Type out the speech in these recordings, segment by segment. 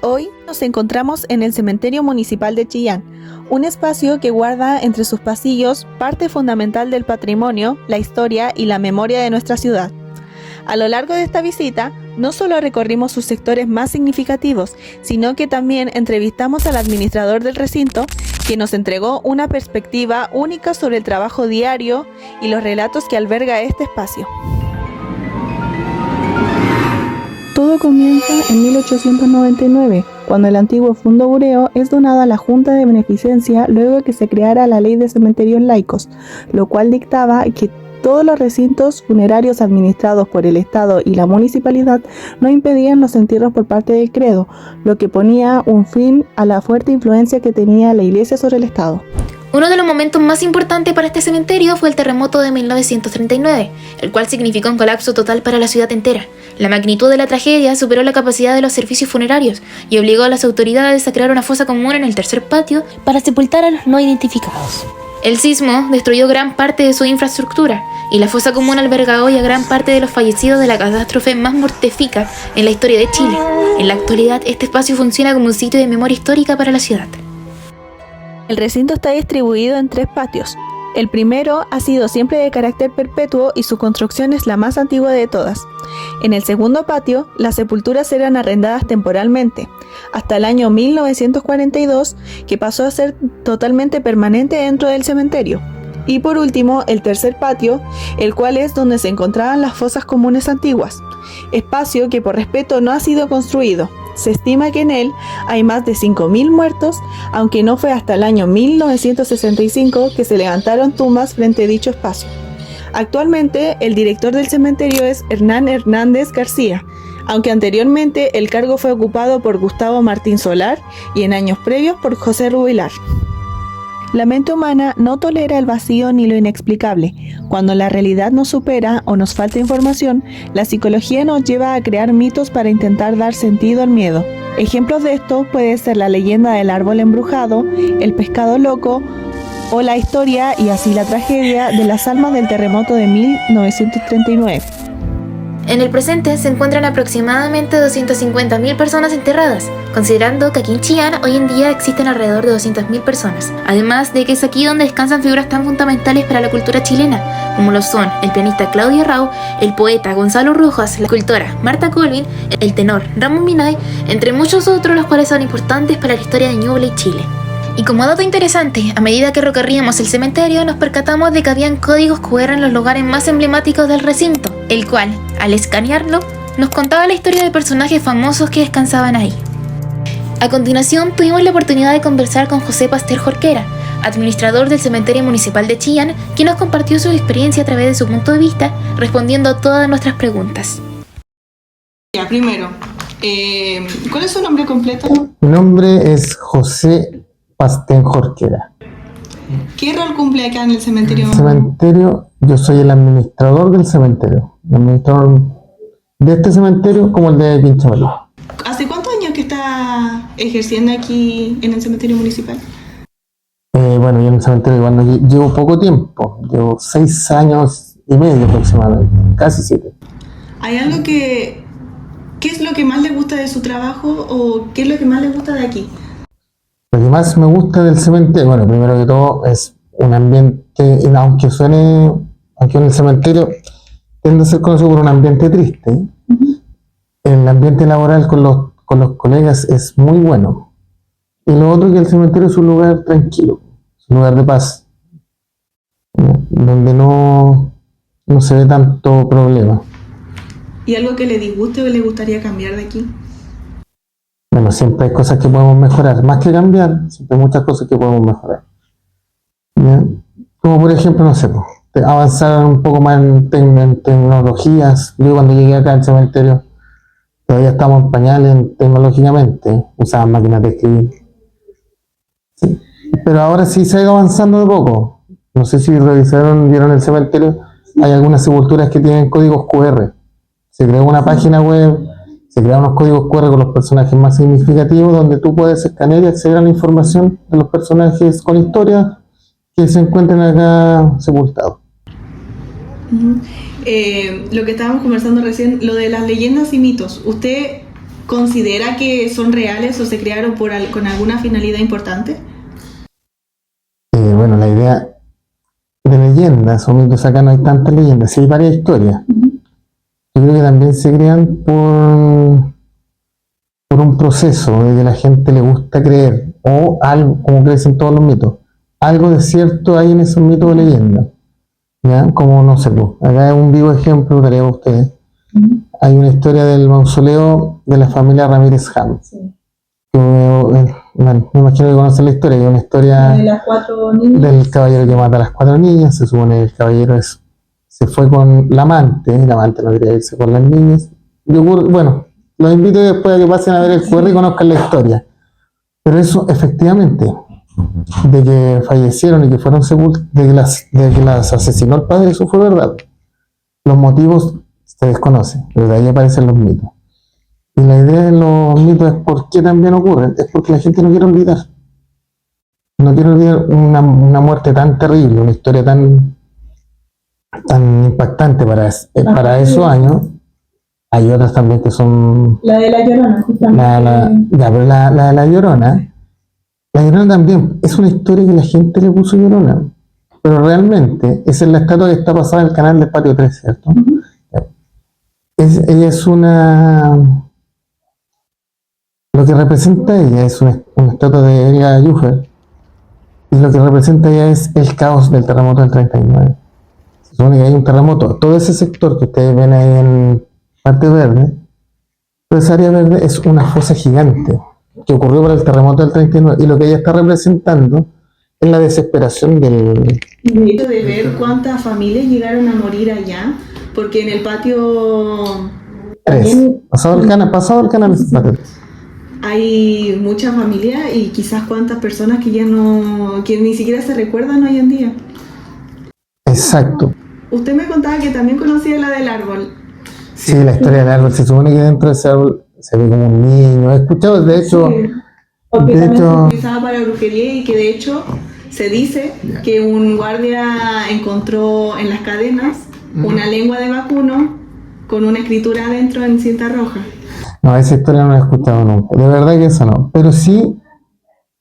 Hoy nos encontramos en el Cementerio Municipal de Chillán, un espacio que guarda entre sus pasillos parte fundamental del patrimonio, la historia y la memoria de nuestra ciudad. A lo largo de esta visita, no solo recorrimos sus sectores más significativos, sino que también entrevistamos al administrador del recinto, que nos entregó una perspectiva única sobre el trabajo diario y los relatos que alberga este espacio. Todo comienza en 1899, cuando el antiguo Fundo Bureo es donado a la Junta de Beneficencia luego de que se creara la Ley de Cementerios Laicos, lo cual dictaba que todos los recintos funerarios administrados por el Estado y la Municipalidad no impedían los entierros por parte del credo, lo que ponía un fin a la fuerte influencia que tenía la Iglesia sobre el Estado. Uno de los momentos más importantes para este cementerio fue el terremoto de 1939, el cual significó un colapso total para la ciudad entera. La magnitud de la tragedia superó la capacidad de los servicios funerarios y obligó a las autoridades a crear una fosa común en el tercer patio para sepultar a los no identificados. El sismo destruyó gran parte de su infraestructura y la fosa común alberga hoy a gran parte de los fallecidos de la catástrofe más mortífica en la historia de Chile. En la actualidad, este espacio funciona como un sitio de memoria histórica para la ciudad. El recinto está distribuido en 3 patios. El primero ha sido siempre de carácter perpetuo y su construcción es la más antigua de todas. En el segundo patio, las sepulturas eran arrendadas temporalmente, hasta el año 1942, que pasó a ser totalmente permanente dentro del cementerio. Y por último, el tercer patio, el cual es donde se encontraban las fosas comunes antiguas, espacio que por respeto no ha sido construido. Se estima que en él hay más de 5.000 muertos, aunque no fue hasta el año 1965 que se levantaron tumbas frente a dicho espacio. Actualmente, el director del cementerio es Hernán Hernández García, aunque anteriormente el cargo fue ocupado por Gustavo Martín Solar y en años previos por José Rubilar. La mente humana no tolera el vacío ni lo inexplicable. Cuando la realidad nos supera o nos falta información, la psicología nos lleva a crear mitos para intentar dar sentido al miedo. Ejemplos de esto puede ser la leyenda del árbol embrujado, el pescado loco o la historia y así la tragedia de las almas del terremoto de 1939. En el presente se encuentran aproximadamente 250.000 personas enterradas, considerando que aquí en Chillán hoy en día existen alrededor de 200.000 personas. Además de que es aquí donde descansan figuras tan fundamentales para la cultura chilena, como lo son el pianista Claudio Rao, el poeta Gonzalo Rojas, la escultora Marta Colvin, el tenor Ramón Minay, entre muchos otros, los cuales son importantes para la historia de Ñuble y Chile. Y como dato interesante, a medida que recorríamos el cementerio nos percatamos de que habían códigos QR en los lugares más emblemáticos del recinto, el cual, al escanearlo, nos contaba la historia de personajes famosos que descansaban ahí. A continuación tuvimos la oportunidad de conversar con José Pastel Jorquera, administrador del Cementerio Municipal de Chillán, quien nos compartió su experiencia a través de su punto de vista, respondiendo a todas nuestras preguntas. Ya, primero, ¿cuál es su nombre completo? Mi nombre es José Pastel Jorquera. ¿Qué rol cumple acá en el cementerio? Yo soy el administrador del cementerio. El administrador de este cementerio como el de Quinchamalí. ¿Hace cuántos años que está ejerciendo aquí en el cementerio municipal? Bueno, yo en el cementerio cuando llevo poco tiempo. Llevo 6 años y medio aproximadamente. Casi 7. ¿Hay algo ¿Qué es lo que más le gusta de su trabajo o qué es lo que más le gusta de aquí? Lo que más me gusta del cementerio, bueno, primero que todo es un ambiente, aunque en el cementerio tiende a ser conocido por un ambiente triste, el ambiente laboral con los colegas es muy bueno. Y lo otro es que el cementerio es un lugar tranquilo, es un lugar de paz, donde no se ve tanto problema. ¿Y algo que le disguste o le gustaría cambiar de aquí? Bueno, siempre hay cosas que podemos mejorar, más que cambiar, siempre hay muchas cosas que podemos mejorar. ¿Ya? Como por ejemplo, no sé, avanzar un poco más en tecnologías. Yo cuando llegué acá al cementerio, todavía estamos en pañales tecnológicamente, usaban máquinas de escribir. Sí. Pero ahora sí se ha ido avanzando de poco. No sé si vieron el cementerio, hay algunas sepulturas que tienen códigos QR. Se creó una página web, se crearon unos códigos QR con los personajes más significativos, donde tú puedes escanear y acceder a la información de los personajes con historia que se encuentran acá sepultados. Lo que estábamos conversando recién, lo de las leyendas y mitos. ¿Usted considera que son reales o se crearon con alguna finalidad importante? Bueno, la idea de leyendas o mitos, acá no hay tantas leyendas, sí hay varias historias. Yo creo que también se crean por un proceso de que la gente le gusta creer, o algo, como crecen todos los mitos, algo de cierto hay en esos mitos o leyendas, ¿ya? Como, no sé, pues, acá es un vivo ejemplo, daré a ustedes. Hay una historia del mausoleo de la familia Ramírez Ham. Bueno, me imagino que conocen la historia, es una historia De las 4 niñas. del caballero que mata a las 4 niñas. Se supone que el caballero se fue con la amante no quería irse con las niñas. Bueno, los invito después a que pasen a ver el QR y conozcan la historia. Pero eso, efectivamente, de que fallecieron y que fueron sepultados, de que las asesinó el padre, eso fue verdad. Los motivos se desconocen, pero de ahí aparecen los mitos. Y la idea de los mitos es por qué también ocurren, es porque la gente no quiere olvidar. No quiere olvidar una muerte tan terrible, una historia tan impactante para esos años. Hay otras también que son... La de La Llorona, justamente. Pero la de La Llorona también es una historia que la gente le puso Llorona. Pero realmente, esa es la estatua que está pasada en el canal de Patio 3, ¿cierto? Ella es una... Lo que representa ella es una estatua de Helga Jufer, y lo que representa ella es el caos del terremoto del 39. Se supone que hay un terremoto. Todo ese sector que ustedes ven ahí en parte verde, toda esa área verde es una fosa gigante que ocurrió por el terremoto del 39, y lo que ella está representando es la desesperación del... De ver cuántas familias llegaron a morir allá, porque en el patio... 3. Pasado el canal hay muchas familias y quizás cuántas personas que ya no, que ni siquiera se recuerdan hoy en día. Exacto. Usted me contaba que también conocía la del árbol. Sí, la historia del árbol. Se supone que dentro de ese árbol se ve como un niño. He escuchado, de hecho... Sí, porque también se utilizaba para brujería, y que de hecho se dice que un guardia encontró en las cadenas una lengua de vacuno con una escritura adentro en cinta roja. No, esa historia no la he escuchado nunca. De verdad que eso no. Pero sí,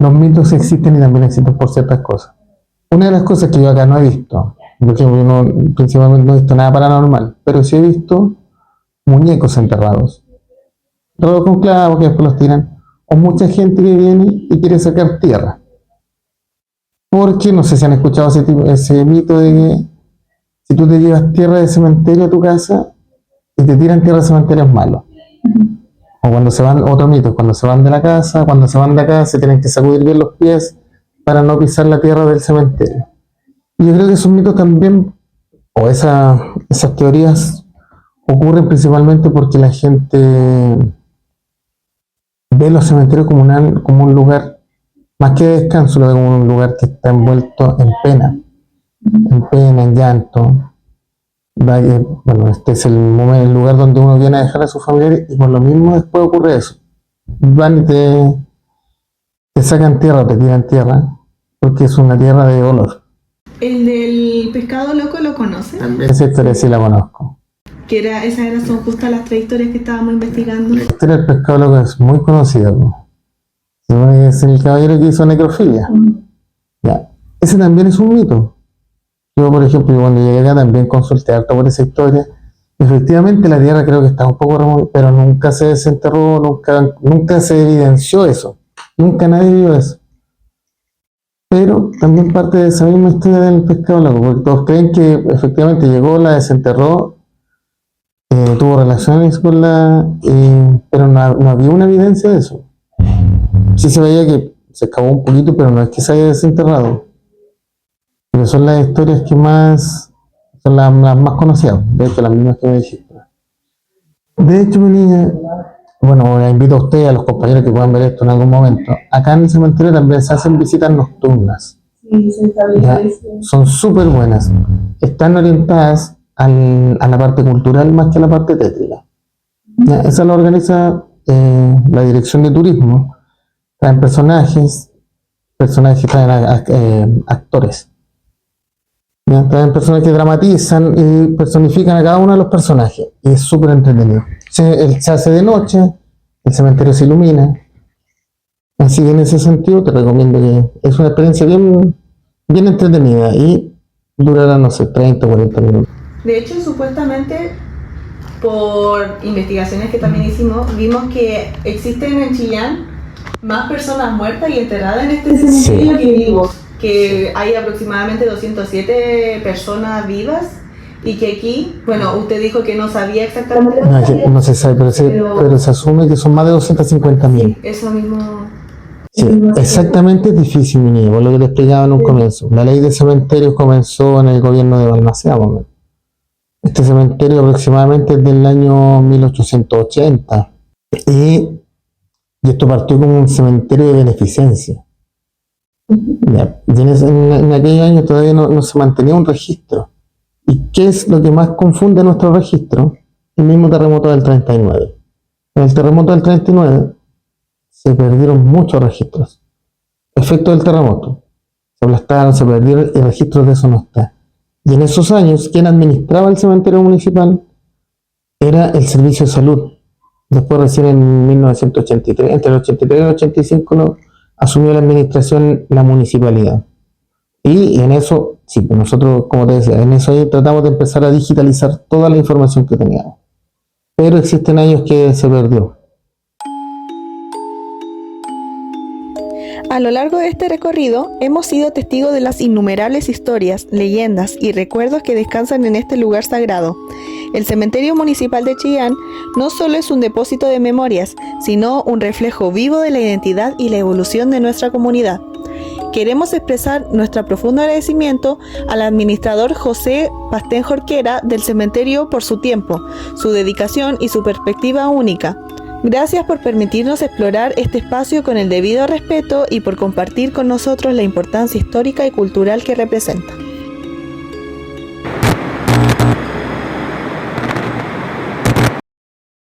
los mitos existen y también existen por ciertas cosas. Una de las cosas que yo acá no he visto, porque yo principalmente no he visto nada paranormal, pero sí he visto muñecos enterrados con clavos que después los tiran, o mucha gente que viene y quiere sacar tierra. Porque no sé si han escuchado ese mito de que si tú te llevas tierra de cementerio a tu casa y te tiran tierra de cementerio es malo. O cuando se van, otro mito, cuando se van de la casa, cuando se van de acá se tienen que sacudir bien los pies para no pisar la tierra del cementerio. Y yo creo que esos mitos también, o esas teorías, ocurren principalmente porque la gente ve los cementerios como un lugar, más que de descanso, lo ve como un lugar que está envuelto en pena, en llanto. Bueno, este es el lugar donde uno viene a dejar a sus familiares, y por lo mismo después ocurre eso. Van y te sacan tierra o te tiran tierra, porque es una tierra de dolor. ¿El del pescado loco lo conoce? Esa historia sí la conozco. Esas son justo las 3 historias que estábamos investigando. La historia del pescado loco es muy conocida, ¿no? Es el caballero que hizo necrofilia. Ya. Ese también es un mito. Yo, por ejemplo, cuando llegué acá también consulté harto por esa historia. Efectivamente, la tierra creo que está un poco removida, pero nunca se desenterró, nunca se evidenció eso. Nunca nadie vio eso. Pero también parte de esa misma historia del pescado loco, porque todos creen que efectivamente llegó, la desenterró, tuvo relaciones con pero no había una evidencia de eso. Sí se veía que se excavó un poquito, pero no es que se haya desenterrado. Pero son las historias que son las más conocidas, de hecho las mismas que me dijiste. De hecho, mi niña, bueno, la invito a usted y a los compañeros que puedan ver esto en algún momento. Acá en el cementerio también se hacen visitas nocturnas. Sí, se establece. Son súper buenas. Están orientadas a la parte cultural más que a la parte tétrica. ¿Ya? Esa la organiza la Dirección de Turismo. Traen personajes, traen actores. ¿Ya? Traen personas que dramatizan y personifican a cada uno de los personajes. Y es súper entretenido. Se hace de noche, el cementerio se ilumina. Así que en ese sentido te recomiendo que es una experiencia bien, bien entretenida y durará, no sé, 30 o 40 minutos. De hecho, supuestamente, por investigaciones que también hicimos, vimos que existen en Chillán más personas muertas y enterradas en este cementerio que vivos. Que hay aproximadamente 207 personas vivas y que aquí, bueno, usted dijo que no sabía exactamente. No se sabe, pero se asume que son más de 250.000. Sí, eso mismo. Sí, exactamente es difícil, mi niño, por lo que te explicaba en un comienzo. La ley de cementerios comenzó en el gobierno de Balmaceda. Este cementerio aproximadamente es del año 1880 y esto partió como un cementerio de beneficencia. Ya, y en aquellos años todavía no se mantenía un registro. ¿Y qué es lo que más confunde nuestro registro? El mismo terremoto del 39. En el terremoto del 39 se perdieron muchos registros. Efecto del terremoto. Se aplastaron, se perdieron y registros de eso no está. Y en esos años, quien administraba el cementerio municipal era el Servicio de Salud. Después, recién en 1983, entre el 83 y el 85, asumió la administración la municipalidad. Y en eso, sí, pues nosotros, como te decía, en eso ahí tratamos de empezar a digitalizar toda la información que teníamos. Pero existen años que se perdió. A lo largo de este recorrido, hemos sido testigos de las innumerables historias, leyendas y recuerdos que descansan en este lugar sagrado. El Cementerio Municipal de Chillán no solo es un depósito de memorias, sino un reflejo vivo de la identidad y la evolución de nuestra comunidad. Queremos expresar nuestro profundo agradecimiento al administrador José Pastén Jorquera del cementerio por su tiempo, su dedicación y su perspectiva única. Gracias por permitirnos explorar este espacio con el debido respeto y por compartir con nosotros la importancia histórica y cultural que representa.